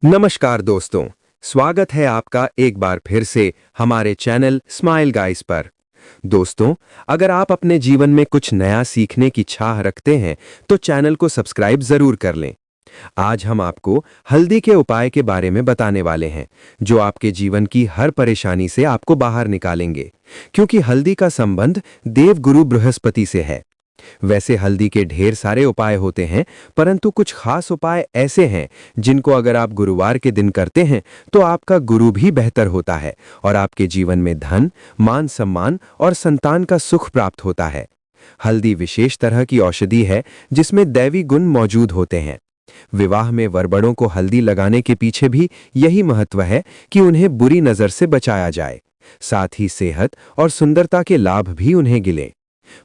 नमस्कार दोस्तों, स्वागत है आपका एक बार फिर से हमारे चैनल स्माइल गाइस पर। दोस्तों, अगर आप अपने जीवन में कुछ नया सीखने की चाह रखते हैं तो चैनल को सब्सक्राइब जरूर कर लें। आज हम आपको हल्दी के उपाय के बारे में बताने वाले हैं, जो आपके जीवन की हर परेशानी से आपको बाहर निकालेंगे, क्योंकि हल्दी का संबंध देवगुरु बृहस्पति से है। वैसे हल्दी के ढेर सारे उपाय होते हैं, परंतु कुछ खास उपाय ऐसे हैं जिनको अगर आप गुरुवार के दिन करते हैं तो आपका गुरु भी बेहतर होता है और आपके जीवन में धन, मान सम्मान और संतान का सुख प्राप्त होता है। हल्दी विशेष तरह की औषधि है जिसमें दैवी गुण मौजूद होते हैं। विवाह में वरबड़ों को हल्दी लगाने के पीछे भी यही महत्व है कि उन्हें बुरी नजर से बचाया जाए, साथ ही सेहत और सुंदरता के लाभ भी उन्हें गिले।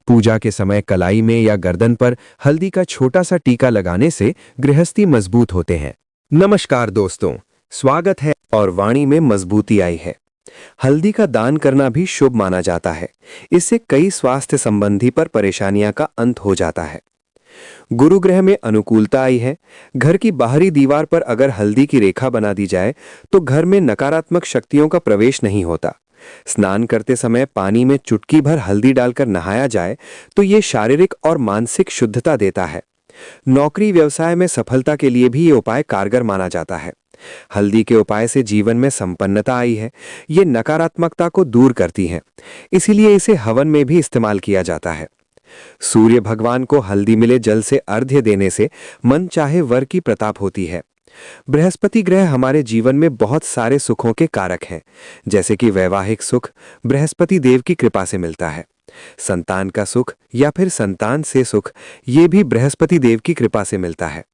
पूजा के समय कलाई में या गर्दन पर हल्दी का छोटा सा टीका लगाने से गृहस्थी मजबूत होते हैं। नमस्कार दोस्तों, स्वागत है। और वाणी में मजबूती आई है। हल्दी का दान करना भी शुभ माना जाता है। इससे कई स्वास्थ्य संबंधी पर परेशानियां का अंत हो जाता है। गुरु ग्रह में अनुकूलता आई है। घर की बाहरी दीवार पर अगर हल्दी की रेखा बना दी जाए तो घर में नकारात्मक शक्तियों का प्रवेश नहीं होता। स्नान करते समय पानी में चुटकी भर हल्दी डालकर नहाया जाए तो ये शारीरिक और मानसिक शुद्धता देता है। नौकरी व्यवसाय में सफलता के लिए भी ये उपाय कारगर माना जाता है। हल्दी के उपाय से जीवन में संपन्नता आई है। ये नकारात्मकता को दूर करती है, इसीलिए इसे हवन में भी इस्तेमाल किया जाता है। सूर्य भगवान को हल्दी मिले जल से अर्घ्य देने से मन चाहे वर की प्रताप होती है। बृहस्पति ग्रह हमारे जीवन में बहुत सारे सुखों के कारक हैं, जैसे कि वैवाहिक सुख बृहस्पति देव की कृपा से मिलता है। संतान का सुख या फिर संतान से सुख, ये भी बृहस्पति देव की कृपा से मिलता है।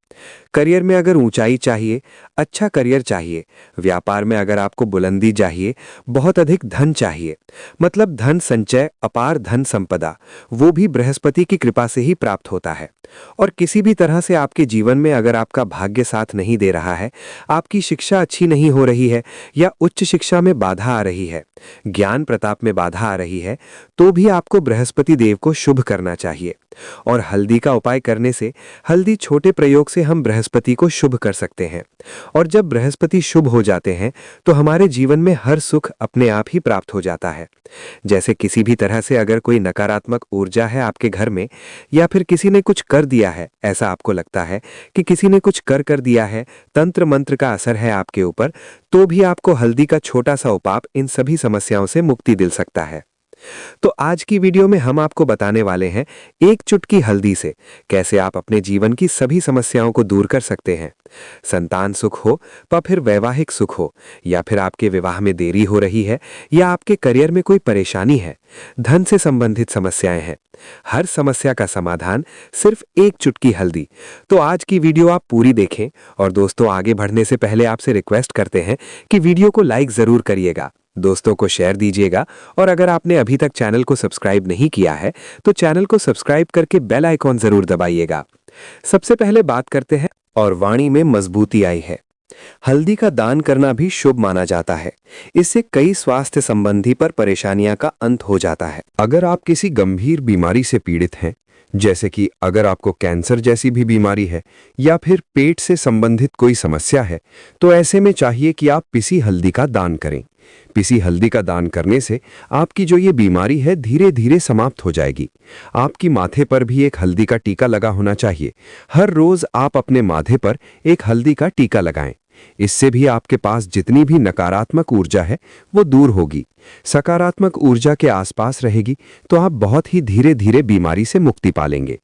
करियर में अगर ऊंचाई चाहिए, अच्छा करियर चाहिए, व्यापार में अगर आपको बुलंदी चाहिए, बहुत अधिक धन चाहिए, मतलब धन संचय, अपार धन संपदा, वो भी बृहस्पति की कृपा से ही प्राप्त होता है। और किसी भी तरह से आपके जीवन में अगर आपका भाग्य साथ नहीं दे रहा है, आपकी शिक्षा अच्छी नहीं हो रही है या उच्च शिक्षा में बाधा आ रही है, ज्ञान प्रताप में बाधा आ रही है, तो भी आपको बृहस्पति देव को शुभ करना चाहिए। और हल्दी का उपाय करने से, हल्दी छोटे प्रयोग से हम बृहस्पति को शुभ कर सकते हैं। और जब बृहस्पति शुभ हो जाते हैं तो हमारे जीवन में हर सुख अपने आप ही प्राप्त हो जाता है। जैसे किसी भी तरह से अगर कोई नकारात्मक ऊर्जा है आपके घर में, या फिर किसी ने कुछ कर दिया है, ऐसा आपको लगता है कि किसी ने कुछ कर दिया है, तंत्र मंत्र का असर है आपके ऊपर, तो भी आपको हल्दी का छोटा सा उपाय इन सभी समस्याओं से मुक्ति दिला सकता है। तो आज की वीडियो में हम आपको बताने वाले हैं एक चुटकी हल्दी से कैसे आप अपने जीवन की सभी समस्याओं को दूर कर सकते हैं। संतान सुख हो या फिर वैवाहिक सुख हो, या फिर आपके विवाह में देरी हो रही है, या आपके करियर में कोई परेशानी है, धन से संबंधित समस्याएं हैं, हर समस्या का समाधान सिर्फ एक चुटकी हल्दी। तो आज की वीडियो आप पूरी देखें। और दोस्तों, आगे बढ़ने से पहले आपसे रिक्वेस्ट करते हैं कि वीडियो को लाइक जरूर करिएगा, दोस्तों को शेयर दीजिएगा, और अगर आपने अभी तक चैनल को सब्सक्राइब नहीं किया है तो चैनल को सब्सक्राइब करके बेल आइकॉन जरूर दबाइएगा। सबसे पहले बात करते हैं, और वाणी में मजबूती आई है। हल्दी का दान करना भी शुभ माना जाता है। इससे कई स्वास्थ्य संबंधी पर परेशानियां का अंत हो जाता है। अगर आप किसी गंभीर बीमारी से पीड़ित हैं, जैसे कि अगर आपको कैंसर जैसी भी बीमारी है या फिर पेट से संबंधित कोई समस्या है, तो ऐसे में चाहिए कि आप पिसी हल्दी का दान करें। पिसी हल्दी का दान करने से आपकी जो ये बीमारी है धीरे धीरे समाप्त हो जाएगी। आपकी माथे पर भी एक हल्दी का टीका लगा होना चाहिए। हर रोज आप अपने माथे पर एक हल्दी का टीका लगाएं। इससे भी आपके पास जितनी भी नकारात्मक ऊर्जा है वो दूर होगी, सकारात्मक ऊर्जा के आसपास रहेगी, तो आप बहुत ही धीरे धीरे बीमारी से मुक्ति पालेंगे।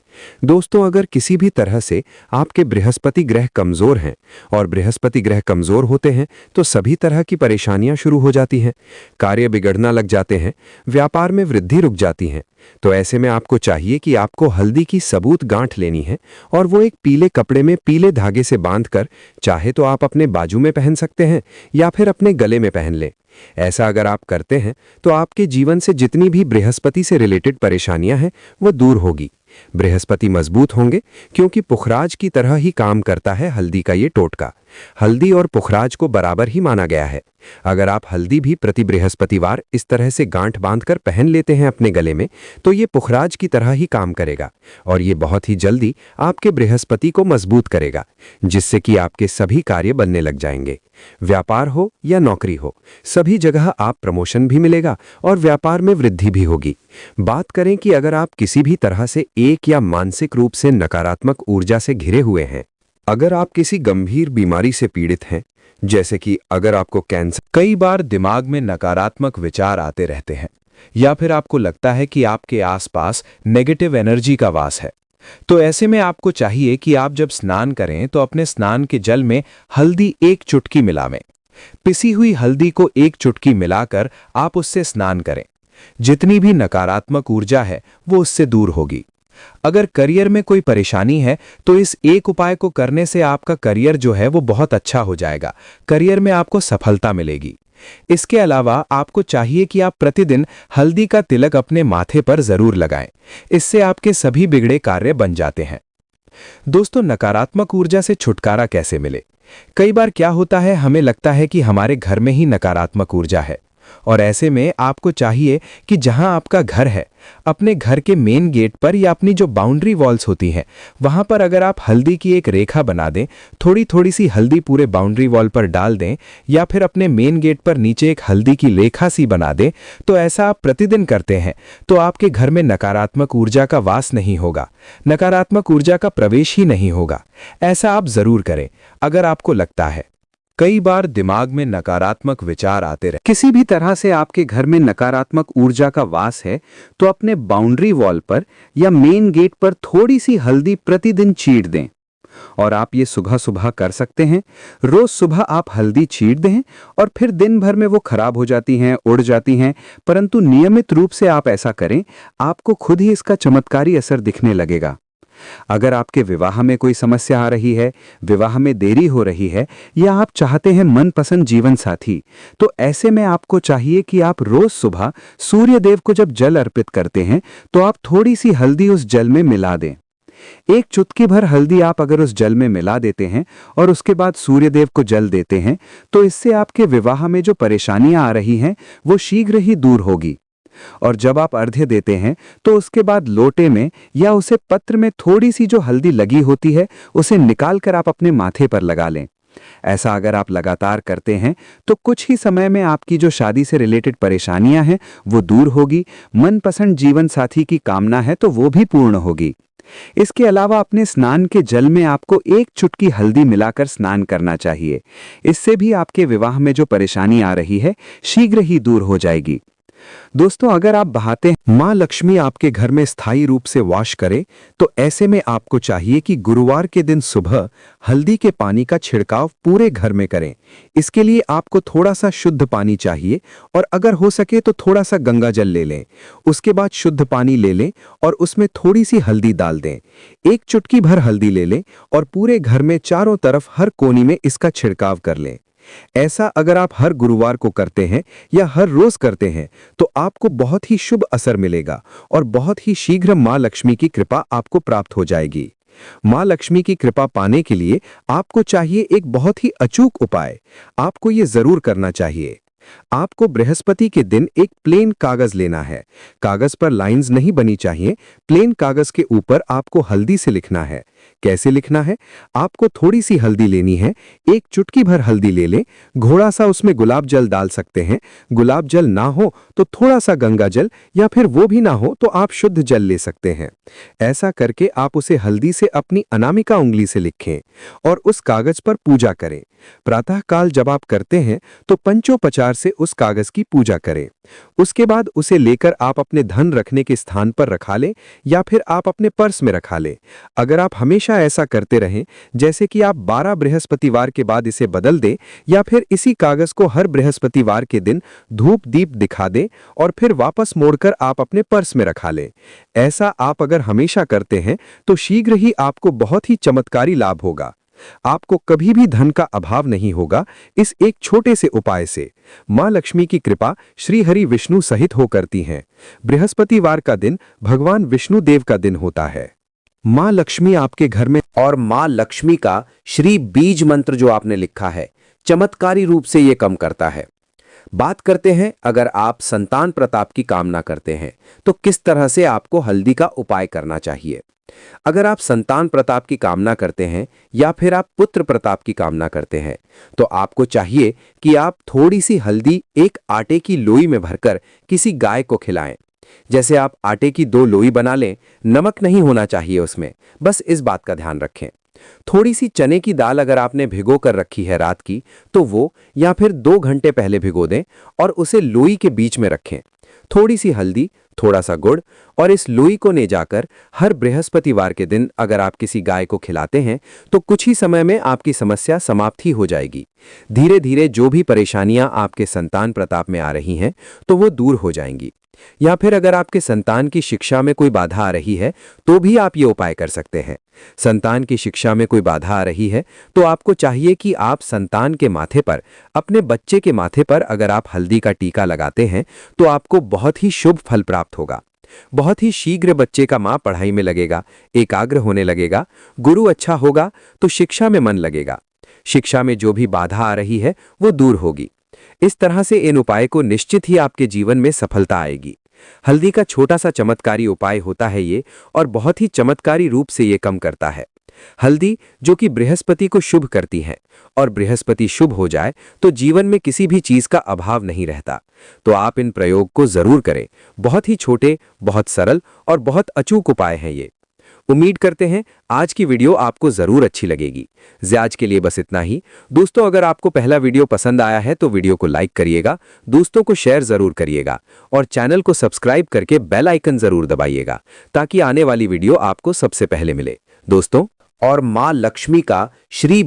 दोस्तों, अगर किसी भी तरह से आपके बृहस्पति ग्रह कमजोर हैं, और बृहस्पति ग्रह कमजोर होते हैं तो सभी तरह की परेशानियां शुरू हो जाती हैं, कार्य बिगड़ना लग जाते हैं, व्यापार में वृद्धि रुक जाती है। तो ऐसे में आपको चाहिए कि आपको हल्दी की सबूत गांठ लेनी है, और वो एक पीले कपड़े में पीले धागे से बांधकर, चाहे तो आप अपने बाजू में पहन सकते हैं या फिर अपने गले में पहन लें। ऐसा अगर आप करते हैं तो आपके जीवन से जितनी भी बृहस्पति से रिलेटेड परेशानियां हैं वो दूर होगी। बृहस्पति मजबूत होंगे, क्योंकि पुखराज की तरह ही काम करता है हल्दी का ये टोटका। हल्दी और पुखराज को बराबर ही माना गया है। अगर आप हल्दी भी प्रति बृहस्पतिवार इस तरह से गांठ बांधकर पहन लेते हैं अपने गले में, तो ये पुखराज की तरह ही काम करेगा और ये बहुत ही जल्दी आपके बृहस्पति को मजबूत करेगा, जिससे कि आपके सभी कार्य बनने लग जाएंगे। व्यापार हो या नौकरी हो, सभी जगह आप प्रमोशन भी मिलेगा और व्यापार में वृद्धि भी होगी। बात करें कि अगर आप किसी भी तरह से एक या मानसिक रूप से नकारात्मक ऊर्जा से घिरे हुए हैं, अगर आप किसी गंभीर बीमारी से पीड़ित हैं, जैसे कि अगर आपको कैंसर, कई बार दिमाग में नकारात्मक विचार आते रहते हैं या फिर आपको लगता है कि आपके आसपास नेगेटिव एनर्जी का वास है, तो ऐसे में आपको चाहिए कि आप जब स्नान करें तो अपने स्नान के जल में हल्दी 1 चुटकी मिलावें। पिसी हुई हल्दी को 1 चुटकी मिलाकर आप उससे स्नान करें। जितनी भी नकारात्मक ऊर्जा है वो उससे दूर होगी। अगर करियर में कोई परेशानी है तो इस एक उपाय को करने से आपका करियर जो है वो बहुत अच्छा हो जाएगा। करियर में आपको सफलता मिलेगी। इसके अलावा आपको चाहिए कि आप प्रतिदिन हल्दी का तिलक अपने माथे पर जरूर लगाएं। इससे आपके सभी बिगड़े कार्य बन जाते हैं। दोस्तों, नकारात्मक ऊर्जा से छुटकारा कैसे मिले? कई बार क्या होता है, हमें लगता है कि हमारे घर में ही नकारात्मक ऊर्जा है और ऐसे में आपको चाहिए कि जहां आपका घर है, अपने घर के मेन गेट पर या अपनी जो बाउंड्री वॉल्स होती हैं, वहां पर अगर आप हल्दी की एक रेखा बना दें, थोड़ी थोड़ी सी हल्दी पूरे बाउंड्री वॉल पर डाल दें या फिर अपने मेन गेट पर नीचे एक हल्दी की रेखा सी बना दें, तो ऐसा आप प्रतिदिन करते हैं तो आपके घर में नकारात्मक ऊर्जा का वास नहीं होगा, नकारात्मक ऊर्जा का प्रवेश ही नहीं होगा। ऐसा आप जरूर करें अगर आपको लगता है कई बार दिमाग में नकारात्मक विचार आते रहे, किसी भी तरह से आपके घर में नकारात्मक ऊर्जा का वास है, तो अपने बाउंड्री वॉल पर या मेन गेट पर थोड़ी सी हल्दी प्रतिदिन छींट दें। और आप ये सुबह सुबह कर सकते हैं। रोज सुबह आप हल्दी छींट दें और फिर दिन भर में वो खराब हो जाती हैं, उड़ जाती हैं, परंतु नियमित रूप से आप ऐसा करें, आपको खुद ही इसका चमत्कारी असर दिखने लगेगा। अगर आपके विवाह में कोई समस्या आ रही है, विवाह में देरी हो रही है या आप चाहते हैं मनपसंद जीवन साथी, तो ऐसे में आपको चाहिए कि आप रोज सुबह सूर्य देव को जब जल अर्पित करते हैं तो आप थोड़ी सी हल्दी उस जल में मिला दें। 1 चुटकी भर हल्दी आप अगर उस जल में मिला देते हैं और उसके बाद सूर्य देव को जल देते हैं, तो इससे आपके विवाह में जो परेशानियां आ रही हैं वो शीघ्र ही दूर होगी। और जब आप अर्घ्य देते हैं तो उसके बाद लोटे में या उसे पत्र में थोड़ी सी जो हल्दी लगी होती है उसे निकालकर आप अपने माथे पर लगा लें। ऐसा अगर आप लगातार करते हैं तो कुछ ही समय में आपकी जो शादी से रिलेटेड परेशानियां हैं वो दूर होगी, मनपसंद जीवन साथी की कामना है तो वो भी पूर्ण होगी। इसके अलावा अपने स्नान के जल में आपको 1 चुटकी हल्दी मिलाकर स्नान करना चाहिए। इससे भी आपके विवाह में जो परेशानी आ रही है शीघ्र ही दूर हो जाएगी। दोस्तों, अगर आप बहाते हैं मां लक्ष्मी आपके घर में स्थायी रूप से वास करे, तो ऐसे में आपको चाहिए कि गुरुवार के दिन सुबह हल्दी के पानी का छिड़काव पूरे घर में करें। इसके लिए आपको थोड़ा सा शुद्ध पानी चाहिए और अगर हो सके तो थोड़ा सा गंगा जल ले लें। उसके बाद शुद्ध पानी ले लें और उसमें थोड़ी सी हल्दी डाल दें। 1 चुटकी भर हल्दी ले लें और पूरे घर में चारों तरफ हर कोने में इसका छिड़काव कर लें। ऐसा अगर आप हर गुरुवार को करते हैं या हर रोज करते हैं तो आपको बहुत ही शुभ असर मिलेगा और बहुत ही शीघ्र मां लक्ष्मी की कृपा आपको प्राप्त हो जाएगी। मां लक्ष्मी की कृपा पाने के लिए आपको चाहिए एक बहुत ही अचूक उपाय। आपको ये जरूर करना चाहिए। आपको बृहस्पति के दिन एक प्लेन कागज लेना है। कागज पर लाइंस नहीं बनी चाहिए। प्लेन कागज के ऊपर आपको हल्दी से लिखना है। कैसे लिखना है? आपको थोड़ी सी हल्दी लेनी है, 1 चुटकी भर हल्दी ले लें, घोड़ा सा उसमें गुलाब जल डाल सकते हैं। गुलाब जल ना हो तो थोड़ा सा गंगा जल या फिर वो भी ना हो तो आप शुद्ध जल ले सकते हैं। ऐसा करके आप उसे हल्दी से अपनी अनामिका उंगली से लिखें और उस कागज पर पूजा करें। प्रातःकाल जब आप करते हैं तो पंचोपचार से उस कागज की पूजा करें। उसके बाद उसे लेकर आप अपने धन रखने के स्थान पर रखा लें या फिर आप अपने पर्स में रखा लें। अगर आप हमेशा ऐसा करते रहें, जैसे कि आप 12 बृहस्पतिवार के बाद इसे बदल दें या फिर इसी कागज को हर बृहस्पतिवार के दिन धूप दीप दिखा दें और फिर वापस मोड़कर आप अपने पर्स में रखा लें। ऐसा आप अगर हमेशा करते हैं तो शीघ्र ही आपको बहुत ही चमत्कारी लाभ होगा। आपको कभी भी धन का अभाव नहीं होगा इस एक छोटे से उपाय से। मां लक्ष्मी की कृपा श्री हरि विष्णु सहित हो करती हैं। बृहस्पतिवार का दिन भगवान विष्णु देव का दिन होता है। मां लक्ष्मी आपके घर में और मां लक्ष्मी का श्री बीज मंत्र जो आपने लिखा है चमत्कारी रूप से ये कम करता है। बात करते हैं, अगर आप संतान प्रताप की कामना करते हैं तो किस तरह से आपको हल्दी का उपाय करना चाहिए। अगर आप संतान प्रताप की कामना करते हैं या फिर आप पुत्र प्रताप की कामना करते हैं तो आपको चाहिए कि आप थोड़ी सी हल्दी एक आटे की लोई में भरकर किसी गाय को खिलाएं। जैसे आप आटे की 2 लोई बना लें, नमक नहीं होना चाहिए उसमें, बस इस बात का ध्यान रखें। थोड़ी सी चने की दाल अगर आपने भिगो कर रखी है रात की, तो वो या फिर 2 घंटे पहले भिगो दें और उसे लोई के बीच में रखें। थोड़ी सी हल्दी, थोड़ा सा गुड़ और इस लोई को ले जाकर हर बृहस्पतिवार के दिन अगर आप किसी गाय को खिलाते हैं तो कुछ ही समय में आपकी समस्या समाप्त ही हो जाएगी। धीरे धीरे जो भी परेशानियां आपके संतान प्रताप में आ रही हैं तो वो दूर हो जाएंगी। या फिर अगर आपके संतान की शिक्षा में कोई बाधा आ रही है तो भी आप ये उपाय कर सकते हैं। संतान की शिक्षा में कोई बाधा आ रही है तो आपको चाहिए कि आप संतान के माथे पर, अपने बच्चे के माथे पर अगर आप हल्दी का टीका लगाते हैं तो आपको बहुत ही शुभ फल प्राप्त होगा। बहुत ही शीघ्र बच्चे का मां पढ़ाई में लगेगा, एकाग्र होने लगेगा, गुरु अच्छा होगा तो शिक्षा में मन लगेगा। शिक्षा में जो भी बाधा आ रही है वो दूर होगी। इस तरह से इन उपाय को निश्चित ही आपके जीवन में सफलता आएगी। हल्दी का छोटा सा चमत्कारी उपाय होता है ये, और बहुत ही चमत्कारी रूप से ये कम करता है। हल्दी जो कि बृहस्पति को शुभ करती है, और बृहस्पति शुभ हो जाए तो जीवन में किसी भी चीज का अभाव नहीं रहता। तो आप इन प्रयोग को जरूर करें। बहुत ही छोटे, बहुत सरल और बहुत अचूक उपाय हैं ये। उम्मीद करते हैं आज की वीडियो आपको जरूर अच्छी लगेगी। आज के लिए बस इतना ही। दोस्तों, अगर आपको पहला वीडियो पसंद आया है तो वीडियो को लाइक करिएगा, दोस्तों को शेयर जरूर करिएगा और चैनल को सब्सक्राइब करके बेल आइकन जरूर दबाइएगा ताकि आने वाली वीडियो आपको सबसे पहले मिले। दोस्तों, और मां लक्ष्मी का श्री